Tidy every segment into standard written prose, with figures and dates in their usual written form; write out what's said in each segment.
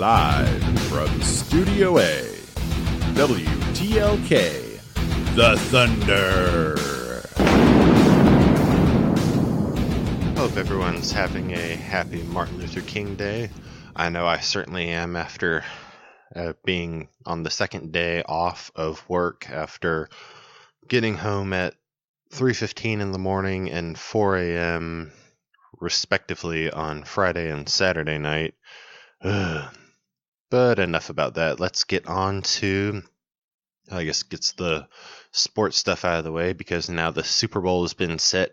Live from Studio A, WTLK, The Thunder. Hope everyone's having a happy Martin Luther King Day. I know I certainly am after being on the second day off of work after getting home at 3:15 in the morning and 4 a.m. respectively on Friday and Saturday night. But enough about that. Let's get on to, I guess, gets the sports stuff out of the way, because now the Super Bowl has been set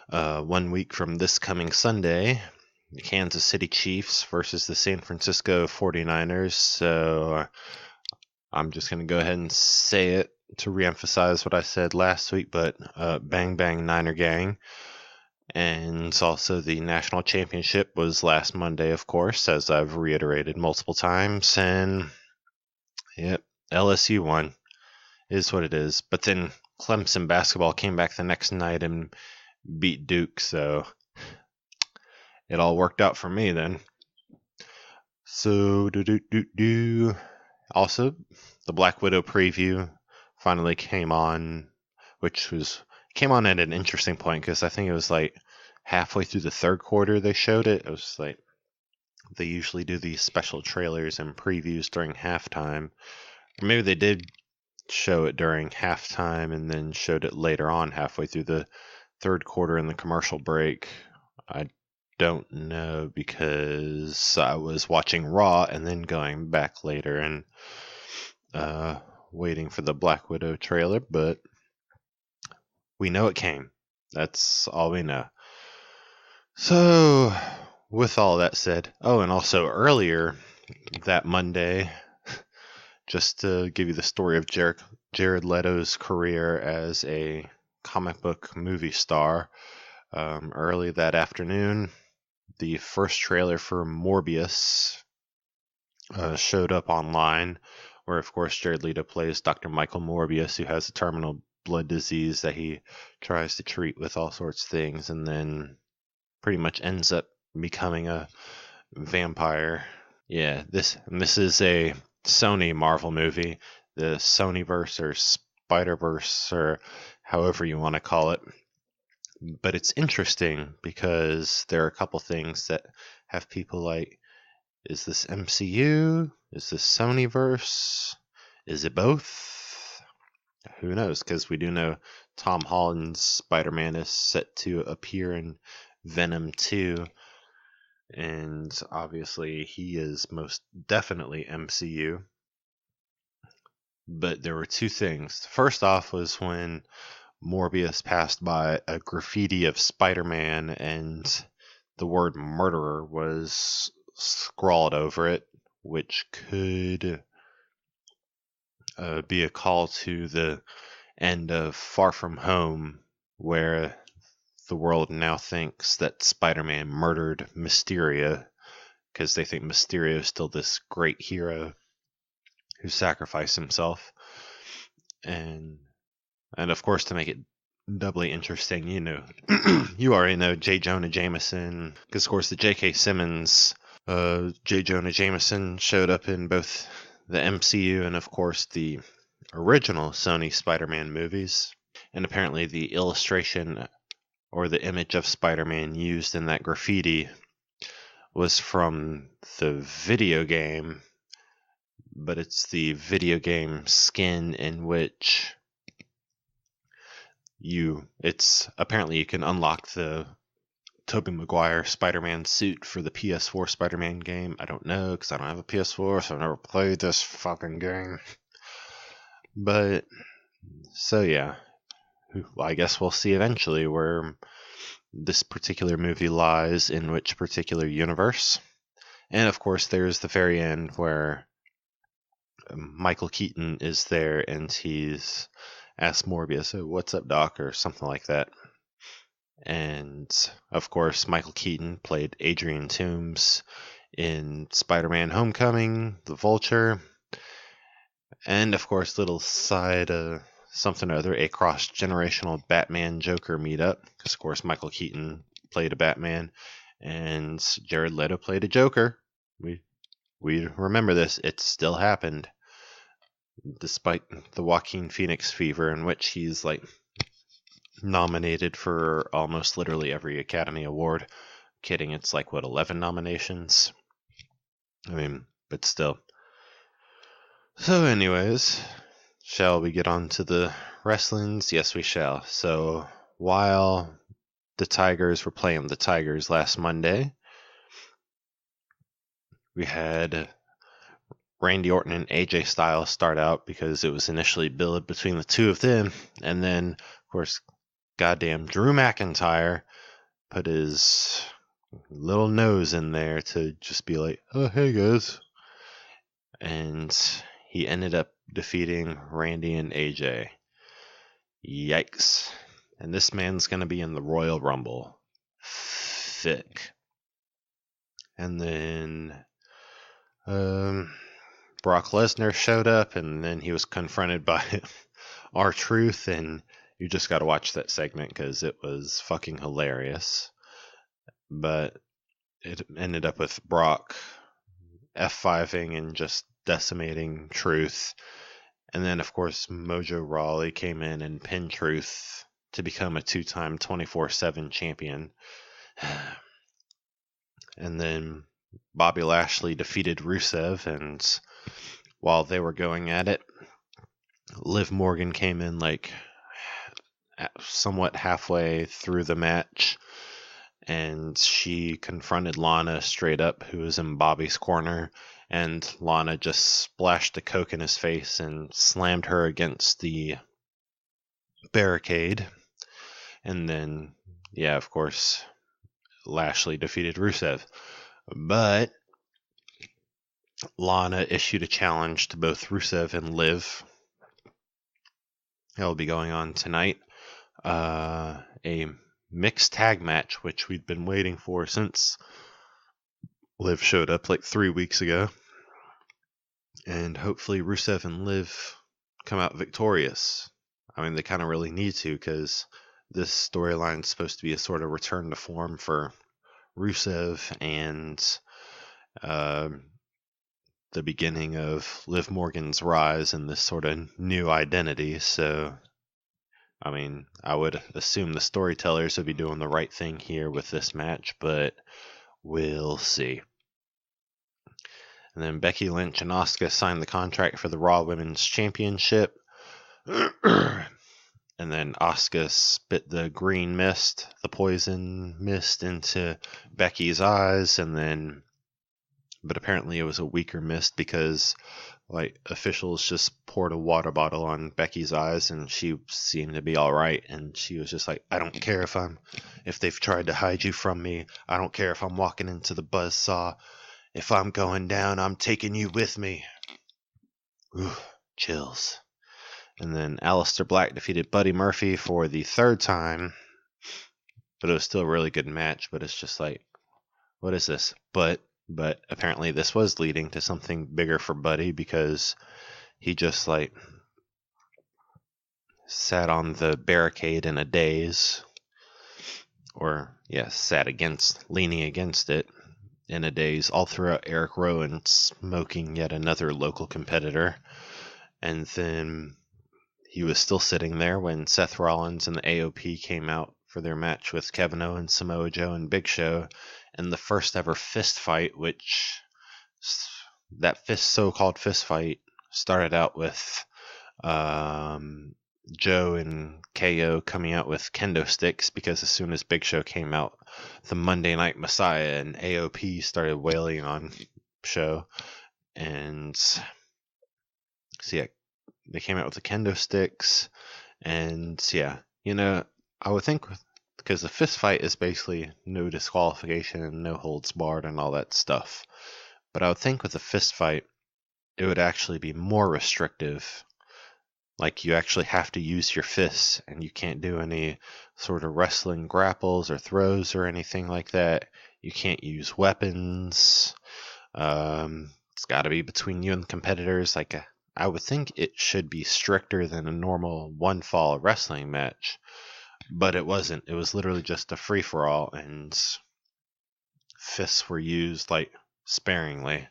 1 week from this coming Sunday. The Kansas City Chiefs versus the San Francisco 49ers. So I'm just going to go ahead and say it to reemphasize what I said last week, but bang bang Niner gang. And also the national championship was last Monday, of course, as I've reiterated multiple times. And yep, LSU won. Is what it is. But then Clemson basketball came back the next night and beat Duke, so it all worked out for me then. So also, the Black Widow preview finally came on, which came on at an interesting point, because I think it was like halfway through the third quarter they showed it. It was like they usually do these special trailers and previews during halftime. Or maybe they did show it during halftime and then showed it later on halfway through the third quarter in the commercial break. I don't know, because I was watching Raw and then going back later and waiting for the Black Widow trailer, but we know it came. That's all we know. So, with all that said, and also earlier that Monday, just to give you the story of Jared Leto's career as a comic book movie star, early that afternoon, the first trailer for Morbius showed up online, where, of course, Jared Leto plays Dr. Michael Morbius, who has a terminal blood disease that he tries to treat with all sorts of things, and then pretty much ends up becoming a vampire. Yeah, this is a Sony Marvel movie, the Sonyverse or Spider-Verse, or however you want to call it. But it's interesting because there are a couple things that have people like, is this MCU? Is this Sonyverse? Is it both? Who knows? Because we do know Tom Holland's Spider-Man is set to appear in Venom 2. And obviously he is most definitely MCU. But there were two things. First off was when Morbius passed by a graffiti of Spider-Man and the word murderer was scrawled over it, which could be a call to the end of Far From Home, where the world now thinks that Spider-Man murdered Mysterio, because they think Mysterio is still this great hero who sacrificed himself. And of course, to make it doubly interesting, you already know J. Jonah Jameson, because of course the J.K. Simmons J. Jonah Jameson showed up in both the MCU and, of course, the original Sony Spider-Man movies. And apparently the illustration or the image of Spider-Man used in that graffiti was from the video game, but it's the video game skin in which apparently you can unlock the Tobey Maguire Spider-Man suit for the PS4 Spider-Man game. I don't know, because I don't have a PS4, so I've never played this fucking game. But, so yeah. I guess we'll see eventually where this particular movie lies in which particular universe. And of course, there's the very end where Michael Keaton is there and he's asked Morbius, "What's up, Doc?" or something like that. And of course, Michael Keaton played Adrian Toomes in Spider-Man Homecoming, The Vulture. And of course, little side something or other, a cross-generational Batman-Joker meetup. Because of course, Michael Keaton played a Batman and Jared Leto played a Joker. We we remember this. It still happened, despite the Joaquin Phoenix fever, in which he's like nominated for almost literally every Academy Award. Kidding, it's like, what, 11 nominations? I mean, but still. So anyways, shall we get on to the wrestlings? Yes, we shall. So while the Tigers were playing the Tigers last Monday, we had Randy Orton and AJ Styles start out because it was initially billed between the two of them. And then, of course, goddamn Drew McIntyre put his little nose in there to just be like, oh, hey guys. And he ended up defeating Randy and AJ. Yikes. And this man's going to be in the Royal Rumble. Thick. And then Brock Lesnar showed up, and then he was confronted by R-Truth, and you just got to watch that segment because it was fucking hilarious. But it ended up with Brock F5ing and just decimating Truth. And then, of course, Mojo Rawley came in and pinned Truth to become a 2-time 24/7 champion. And then Bobby Lashley defeated Rusev, and while they were going at it, Liv Morgan came in like somewhat halfway through the match, and she confronted Lana straight up, who was in Bobby's corner, and Lana just splashed the Coke in his face and slammed her against the barricade. And then, yeah, of course, Lashley defeated Rusev. But Lana issued a challenge to both Rusev and Liv. It'll be going on tonight. A mixed tag match, which we'd been waiting for since Liv showed up like 3 weeks ago. And hopefully Rusev and Liv come out victorious. I mean, they kind of really need to, because this storyline is supposed to be a sort of return to form for Rusev, and the beginning of Liv Morgan's rise and this sort of new identity. So, I mean, I would assume the storytellers would be doing the right thing here with this match, but we'll see. And then Becky Lynch and Asuka signed the contract for the Raw Women's Championship. And then Asuka spit the green mist, the poison mist, into Becky's eyes, but apparently it was a weaker mist because like officials just poured a water bottle on Becky's eyes, and she seemed to be all right, and she was just like, I don't care if they've tried to hide you from me. I don't care if I'm walking into the buzzsaw. If I'm going down, I'm taking you with me. Ooh, chills. And then Aleister Black defeated Buddy Murphy for the 3rd time, but it was still a really good match. But it's just like, what is this? But apparently this was leading to something bigger for Buddy, because he just like sat on the barricade in a daze, or leaning against it in a daze all throughout Eric Rowan smoking yet another local competitor. And then he was still sitting there when Seth Rollins and the AOP came out for their match with Kevin Owens, Samoa Joe, and Big Show, and the first ever fist fight, which that so-called fist fight started out with Joe and KO coming out with kendo sticks, because as soon as Big Show came out, the Monday Night Messiah and AOP started wailing on Show, and so yeah, they came out with the kendo sticks, and yeah, I would think, because the fist fight is basically no disqualification and no holds barred and all that stuff, but I would think with a fist fight, it would actually be more restrictive. Like, you actually have to use your fists, and you can't do any sort of wrestling grapples or throws or anything like that. You can't use weapons. It's got to be between you and the competitors. Like, I would think it should be stricter than a normal one-fall wrestling match, but it wasn't. It was literally just a free-for-all, and fists were used, like, sparingly.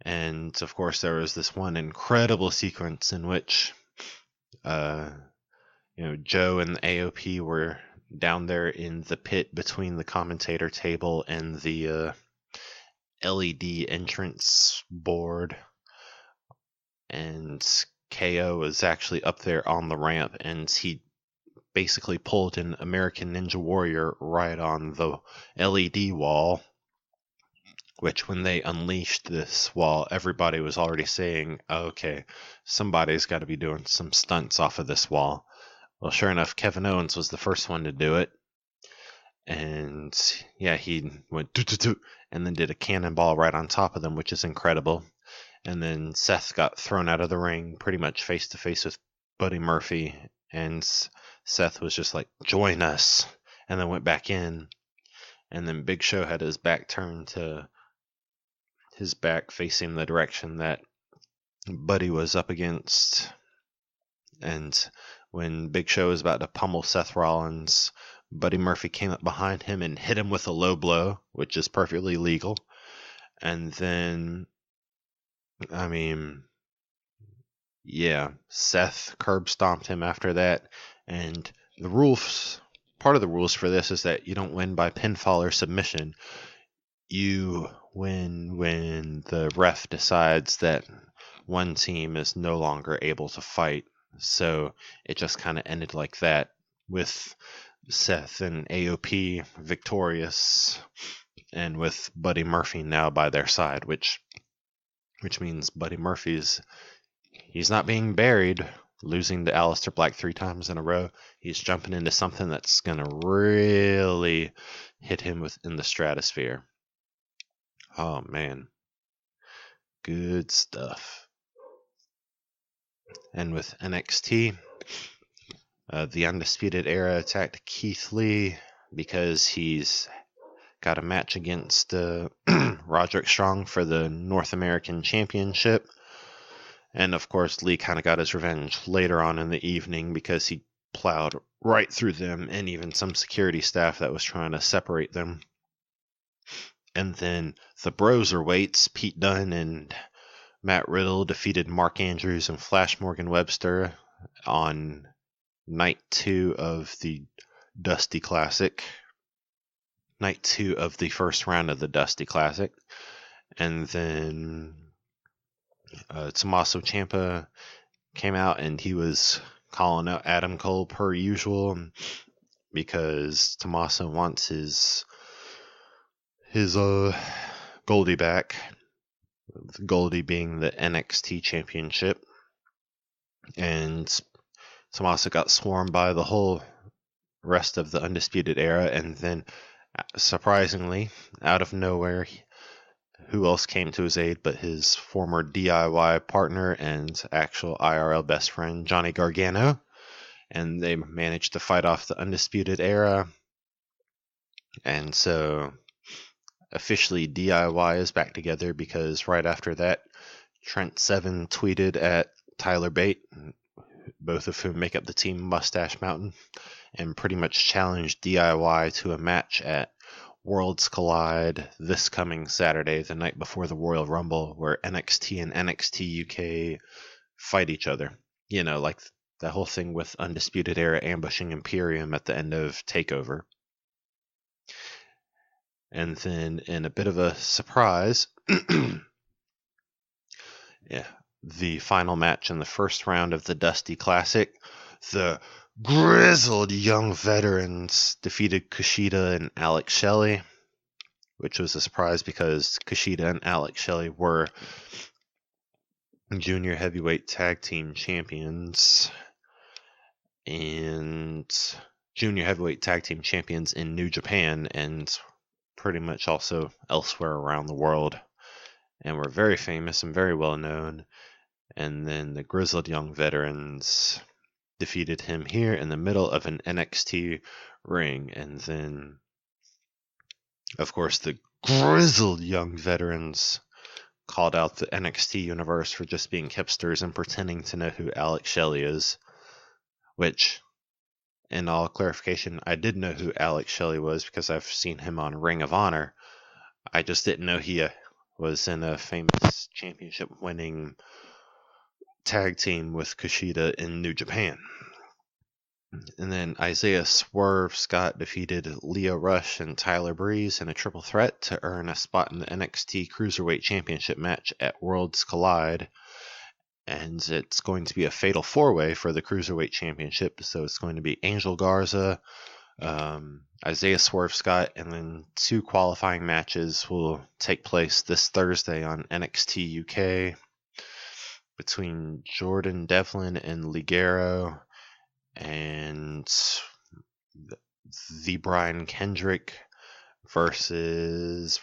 And of course, there was this one incredible sequence in which, Joe and the AOP were down there in the pit between the commentator table and the LED entrance board, and KO was actually up there on the ramp, and he basically pulled an American Ninja Warrior right on the LED wall, which when they unleashed this wall, everybody was already saying, oh, okay, somebody's got to be doing some stunts off of this wall. Well, sure enough, Kevin Owens was the first one to do it. And yeah, he went doo-doo-doo, and then did a cannonball right on top of them, which is incredible. And then Seth got thrown out of the ring pretty much face to face with Buddy Murphy, and Seth was just like, join us, and then went back in. And then Big Show had his back turned to his back facing the direction that Buddy was up against. And when Big Show was about to pummel Seth Rollins, Buddy Murphy came up behind him and hit him with a low blow, which is perfectly legal. And then, Seth curb stomped him after that. And part of the rules for this is that you don't win by pinfall or submission. You win when the ref decides that one team is no longer able to fight. So it just kind of ended like that, with Seth and AOP victorious, and with Buddy Murphy now by their side, which means Buddy Murphy's not being buried, losing to Aleister Black 3 times in a row. He's jumping into something that's going to really hit him in the stratosphere. Oh, man. Good stuff. And with NXT, the Undisputed Era attacked Keith Lee because he's got a match against Roderick Strong for the North American Championship. And of course, Lee kind of got his revenge later on in the evening because he plowed right through them and even some security staff that was trying to separate them. And then the Broserweights, Pete Dunne and Matt Riddle, defeated Mark Andrews and Flash Morgan Webster on night 2 of the Dusty Classic. Night 2 of the first round of the Dusty Classic. And then Tommaso Ciampa came out and he was calling out Adam Cole per usual because Tommaso wants his Goldie back. Goldie being the NXT Championship. And Tommaso got swarmed by the whole rest of the Undisputed Era, and then surprisingly, out of nowhere, who else came to his aid but his former DIY partner and actual IRL best friend, Johnny Gargano. And they managed to fight off the Undisputed Era. And so officially DIY is back together, because right after that, Trent Seven tweeted at Tyler Bate, both of whom make up the team Mustache Mountain, and pretty much challenged DIY to a match at Worlds Collide this coming Saturday, the night before the Royal Rumble, where NXT and NXT UK fight each other. You know, like that whole thing with Undisputed Era ambushing Imperium at the end of TakeOver. And then, in a bit of a surprise, the final match in the first round of the Dusty Classic, the grizzled young veterans defeated Kushida and Alex Shelley, which was a surprise because Kushida and Alex Shelley were junior heavyweight tag team champions and junior heavyweight tag team champions in New Japan and pretty much also elsewhere around the world, and were very famous and very well known. And then the grizzled young veterans defeated him here in the middle of an NXT ring. And then, of course, the grizzled young veterans called out the NXT universe for just being hipsters and pretending to know who Alex Shelley is. Which, in all clarification, I did know who Alex Shelley was because I've seen him on Ring of Honor. I just didn't know he was in a famous championship-winning tag team with Kushida in New Japan. And then Isaiah Swerve Scott defeated Leo Rush and Tyler Breeze in a triple threat to earn a spot in the NXT Cruiserweight Championship match at Worlds Collide. And it's going to be a fatal four-way for the Cruiserweight Championship. So it's going to be Angel Garza, Isaiah Swerve Scott, and then 2 qualifying matches will take place this Thursday on NXT UK between Jordan Devlin and Ligero and the Brian Kendrick versus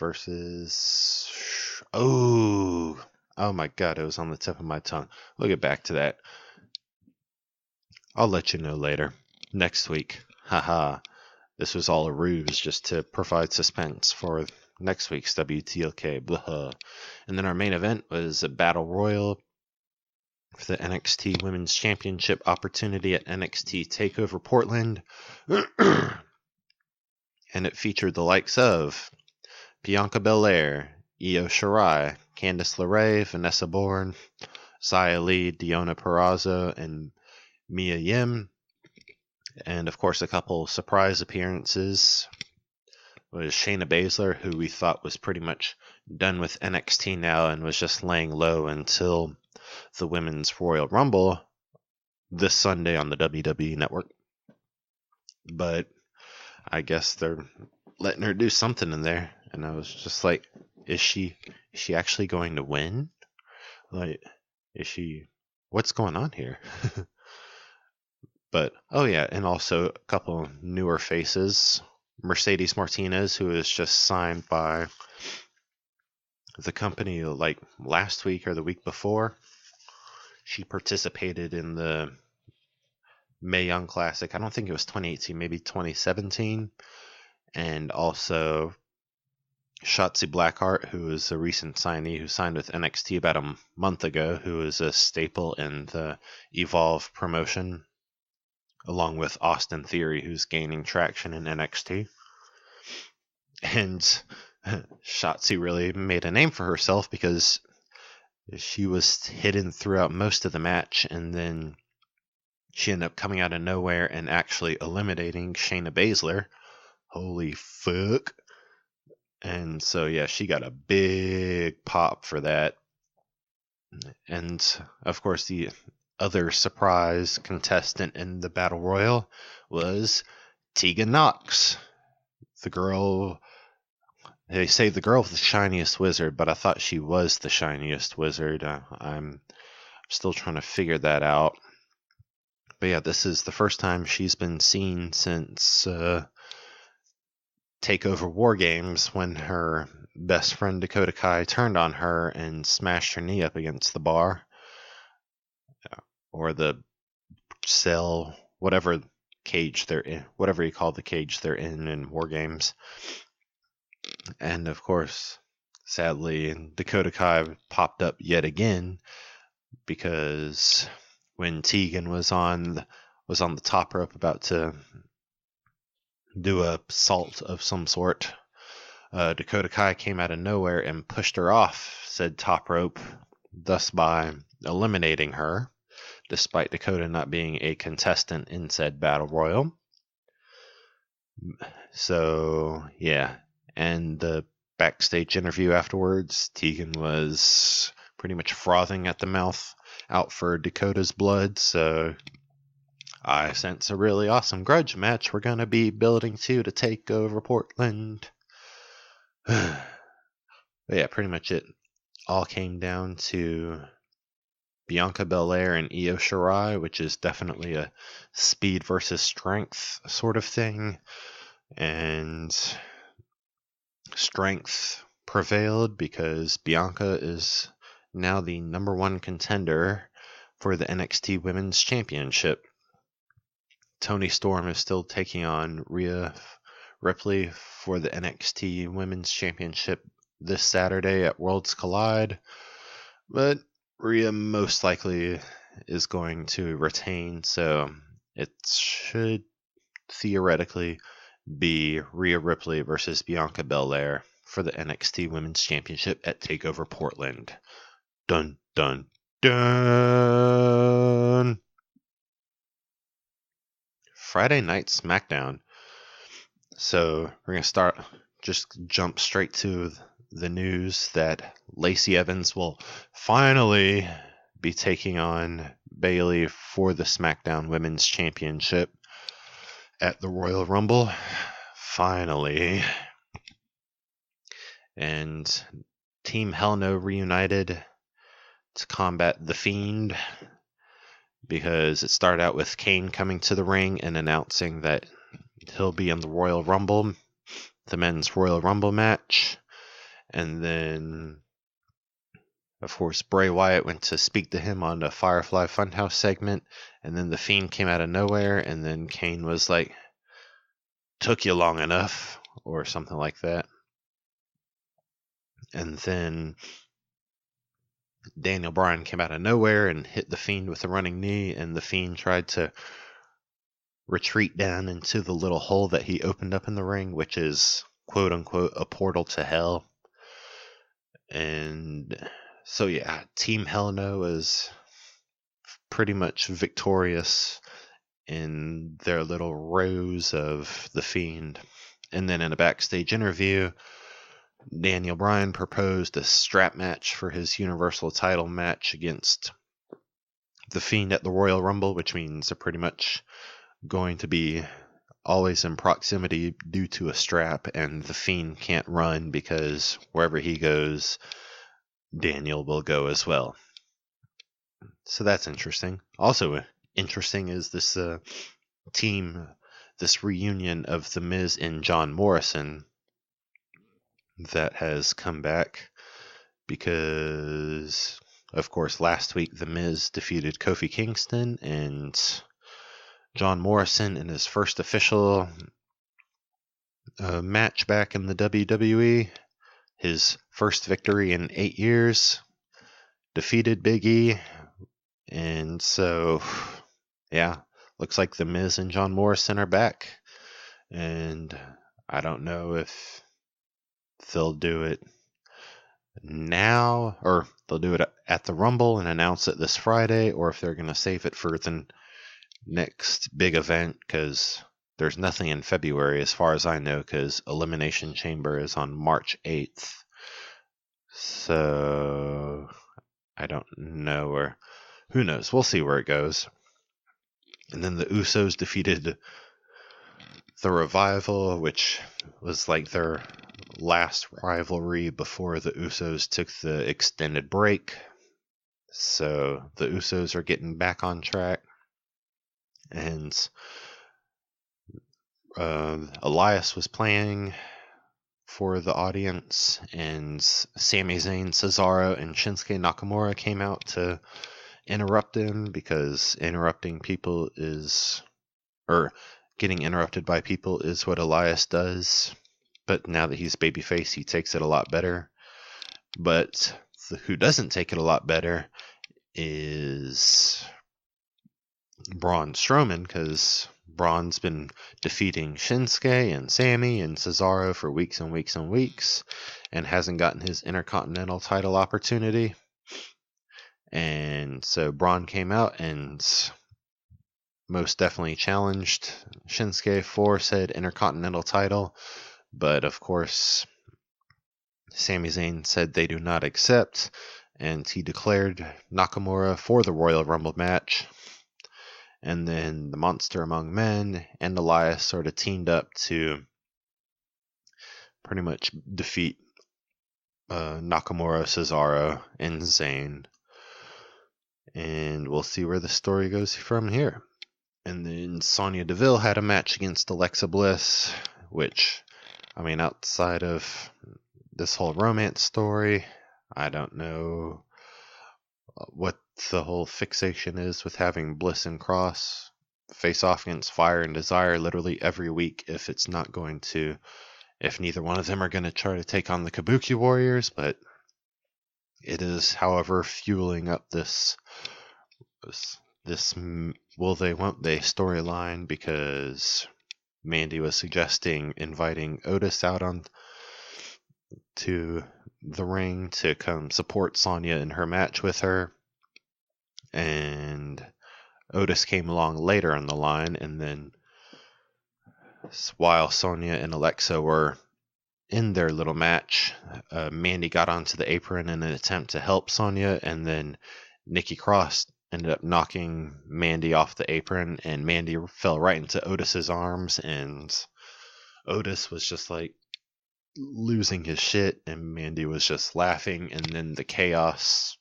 oh my god, it was on the tip of my tongue. We'll get back to that. I'll let you know later. Next week. Haha. This was all a ruse just to provide suspense for next week's WTLK. Blah. And then our main event was a battle royal for the NXT Women's Championship opportunity at NXT TakeOver Portland. And it featured the likes of Bianca Belair, Io Shirai, Candice LeRae, Vanessa Bourne, Xia Li, Deonna Purrazzo, and Mia Yim. And of course, a couple surprise appearances was Shayna Baszler, who we thought was pretty much done with NXT now and was just laying low until the Women's Royal Rumble this Sunday on the WWE Network. But I guess they're letting her do something in there, and I was just like, is she actually going to win? Like, what's going on here? But oh yeah, and also a couple newer faces. Mercedes Martinez, who is just signed by the company like last week or the week before. She participated in the Mae Young Classic. I don't think it was 2018, maybe 2017. And also Shotzi Blackheart, who is a recent signee who signed with NXT about a month ago, who is a staple in the Evolve promotion, along with Austin Theory, who's gaining traction in NXT. And Shotzi really made a name for herself because she was hidden throughout most of the match, and then she ended up coming out of nowhere and actually eliminating Shayna Baszler. Holy fuck. And so, yeah, she got a big pop for that. And, of course, the other surprise contestant in the Battle Royal was Tegan Knox. The girl, they say the girl with the shiniest wizard, but I thought she was the shiniest wizard. I'm still trying to figure that out. But yeah, this is the first time she's been seen since TakeOver War Games, when her best friend Dakota Kai turned on her and smashed her knee up against the bar. Or the cell, whatever cage they're in, whatever you call the cage they're in War Games. And of course, sadly, Dakota Kai popped up yet again, because when Tegan was on the top rope about to do a assault of some sort, Dakota Kai came out of nowhere and pushed her off said top rope, thus by eliminating her, despite Dakota not being a contestant in said battle royal. So, yeah. And the backstage interview afterwards, Tegan was pretty much frothing at the mouth out for Dakota's blood, so I sense a really awesome grudge match we're going to be building to take over Portland. But yeah, pretty much it all came down to Bianca Belair and Io Shirai, which is definitely a speed versus strength sort of thing. And strength prevailed because Bianca is now the number 1 contender for the NXT Women's Championship. Toni Storm is still taking on Rhea Ripley for the NXT Women's Championship this Saturday at Worlds Collide, but Rhea most likely is going to retain, so it should theoretically be Rhea Ripley versus Bianca Belair for the NXT Women's Championship at TakeOver Portland. Dun, dun, dun! Friday Night SmackDown. So we're going to jump straight to the news that Lacey Evans will finally be taking on Bayley for the SmackDown Women's Championship at the Royal Rumble. Finally. And Team Hell No reunited to combat The Fiend, because it started out with Kane coming to the ring and announcing that he'll be in the Royal Rumble, the men's Royal Rumble match. And then, of course, Bray Wyatt went to speak to him on the Firefly Funhouse segment, and then The Fiend came out of nowhere, and then Kane was like, "Took you long enough," or something like that. And then Daniel Bryan came out of nowhere and hit The Fiend with a running knee, and The Fiend tried to retreat down into the little hole that he opened up in the ring, which is, quote unquote, a portal to hell. And so, yeah, Team Hell No is pretty much victorious in their little rows of The Fiend. And then in a backstage interview, Daniel Bryan proposed a strap match for his Universal title match against The Fiend at the Royal Rumble, which means they're pretty much going to be always in proximity due to a strap, and The Fiend can't run because wherever he goes, Daniel will go as well. So that's interesting. Also interesting is this this reunion of The Miz and John Morrison that has come back, because, of course, last week The Miz defeated Kofi Kingston, and John Morrison, in his first official match back in the WWE, his first victory in 8 years, defeated Big E. And so, yeah, looks like The Miz and John Morrison are back. And I don't know if they'll do it now, or they'll do it at the Rumble and announce it this Friday, or if they're going to save it for the next big event, because there's nothing in February as far as I know, because Elimination Chamber is on March 8th. So I don't know, or who knows. We'll see where it goes. And then the Usos defeated the Revival, which was like their last rivalry before the Usos took the extended break. So the Usos are getting back on track. And Elias was playing for the audience, and Sami Zayn, Cesaro, and Shinsuke Nakamura came out to interrupt him, because getting interrupted by people is what Elias does. But now that he's babyface, he takes it a lot better. But who doesn't take it a lot better is Braun Strowman, because Braun's been defeating Shinsuke and Sami and Cesaro for weeks and weeks and weeks, and hasn't gotten his Intercontinental title opportunity. And so Braun came out and most definitely challenged Shinsuke for said Intercontinental title. But of course, Sami Zayn said they do not accept, and he declared Nakamura for the Royal Rumble match. And then the Monster Among Men and Elias sort of teamed up to pretty much defeat Nakamura, Cesaro, and Zayn. And we'll see where the story goes from here. And then Sonya Deville had a match against Alexa Bliss, which, I mean, outside of this whole romance story, I don't know what the whole fixation is with having Bliss and Cross face off against Fire and Desire literally every week, if neither one of them are going to try to take on the Kabuki Warriors. But it is, however, fueling up this will they, won't they storyline, because Mandy was suggesting inviting Otis out on to the ring to come support Sonya in her match with her. And Otis came along later on the line, and then while Sonya and Alexa were in their little match, Mandy got onto the apron in an attempt to help Sonya, and then Nikki Cross ended up knocking Mandy off the apron, and Mandy fell right into Otis's arms, and Otis was just like losing his shit, and Mandy was just laughing, and then the chaos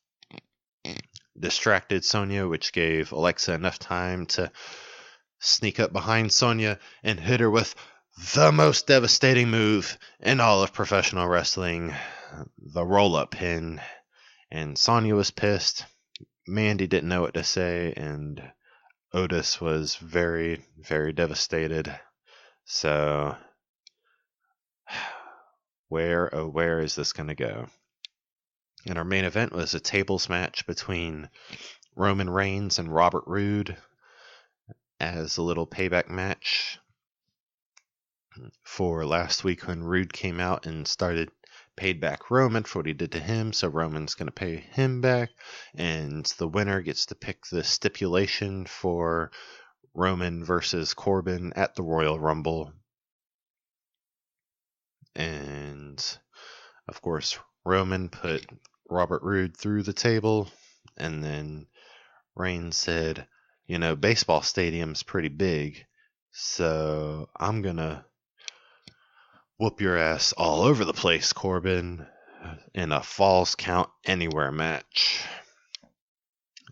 distracted Sonya, which gave Alexa enough time to sneak up behind Sonya and hit her with the most devastating move in all of professional wrestling, the roll-up pin. And Sonya was pissed. Mandy didn't know what to say, and Otis was very, very devastated. So, where is this going to go? And our main event was a tables match between Roman Reigns and Robert Roode as a little payback match for last week when Roode came out and paid back Roman for what he did to him. So Roman's going to pay him back, and the winner gets to pick the stipulation for Roman versus Corbin at the Royal Rumble. And of course, Roman put Robert Roode through the table, and then Reigns said, baseball stadium's pretty big, so I'm gonna whoop your ass all over the place, Corbin, in a Falls Count Anywhere match.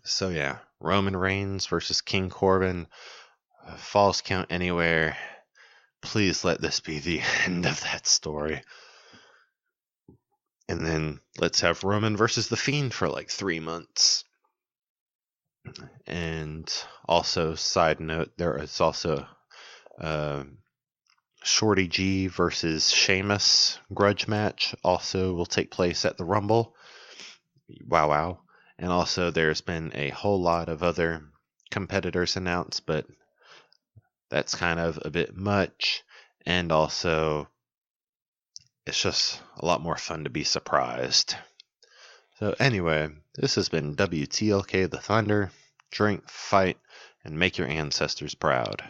So yeah, Roman Reigns versus King Corbin, Falls Count Anywhere. Please let this be the end of that story. And then let's have Roman versus The Fiend for like 3 months. And also, side note, there is also Shorty G versus Sheamus grudge match also will take place at the Rumble. Wow. And also there's been a whole lot of other competitors announced, but that's kind of a bit much. And also, it's just a lot more fun to be surprised. So anyway, this has been WTLK The Thunder. Drink, fight, and make your ancestors proud.